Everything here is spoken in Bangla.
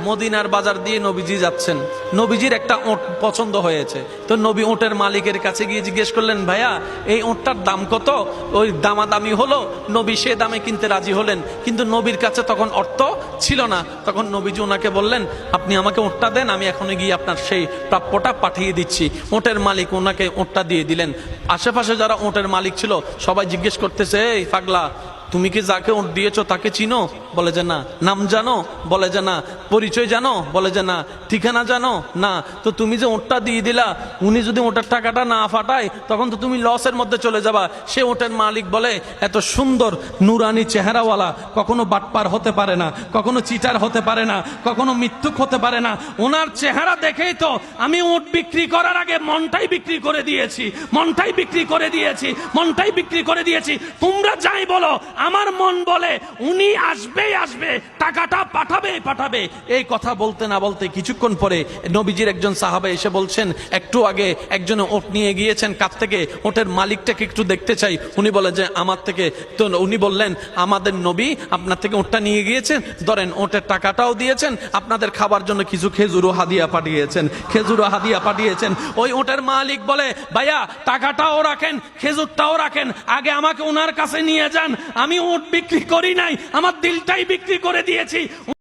মদিনার বাজার দিয়ে নবীজি যাচ্ছেন, নবীজির একটা ওট পছন্দ হয়েছে। তো নবী ওটের মালিকের কাছে গিয়ে জিজ্ঞেস করলেন, ভাইয়া এই ওটটার দাম কত? ওই দামাদামি হলো, নবী সে দামে কিনতে রাজি হলেন, কিন্তু নবীর কাছে তখন অর্থ ছিল না। তখন নবীজি ওনাকে বললেন, আপনি আমাকে ওটটা দেন, আমি এখনই গিয়ে আপনার সেই প্রাপ্যটা পাঠিয়ে দিচ্ছি। ওটের মালিক ওনাকে ওটটা দিয়ে দিলেন। আশেপাশে যারা ওটের মালিক ছিল সবাই জিজ্ঞেস করতেছে, এই পাগলা, তুমি কি যাকে ওট দিয়েছো তাকে চিনো? বলে যে না। নাম জানো? বলে যে না। পরিচয় জানো? বলে যে না। ঠিকানা জানো? না। তো তুমি যে ওটটা দিয়ে দিলা, উনি যদি ওটার টাকাটা না ফাটায় তখন তো তুমি লসের মধ্যে চলে যাবা। সে ওটের মালিক বলে, এত সুন্দর নুরানি চেহারাওয়ালা কখনো বাটপার হতে পারে না, কখনো চিটার হতে পারে না, কখনো মিথ্যুক হতে পারে না। ওনার চেহারা দেখেই তো আমি ওট বিক্রি করার আগে মনটাই বিক্রি করে দিয়েছি, মনটাই বিক্রি করে দিয়েছি, মনটাই বিক্রি করে দিয়েছি। তোমরা যাই বলো, আমার মন বলে উনি আসবেই আসবে, টাকাটা পাঠাবেই পাঠাবে। এই কথা বলতে না বলতে কিছুক্ষণ পরে নবীজির একজন সাহাবা এসে বলছেন, একটু আগে একজন ওট নিয়ে গিয়েছেন, কাছ থেকে ওটের মালিকটাকে একটু দেখতে চাই। উনি বলে যে আমার থেকে। তো উনি বললেন, আমাদের নবী আপনার থেকে ওটটা নিয়ে গিয়েছেন, ধরেন ওটের টাকাটাও দিয়েছেন, আপনাদের খাবার জন্য কিছু খেজুরও হাদিয়া পাঠিয়েছেন, খেজুরও হাদিয়া পাঠিয়েছেন। ওই ওটের মালিক বলে, ভাইয়া টাকাটাও রাখেন, খেজুরটাও রাখেন, আগে আমাকে ওনার কাছে নিয়ে যান। আমি ওট বিক্রি করি নাই, আমার দিলটাই বিক্রি করে দিয়েছি।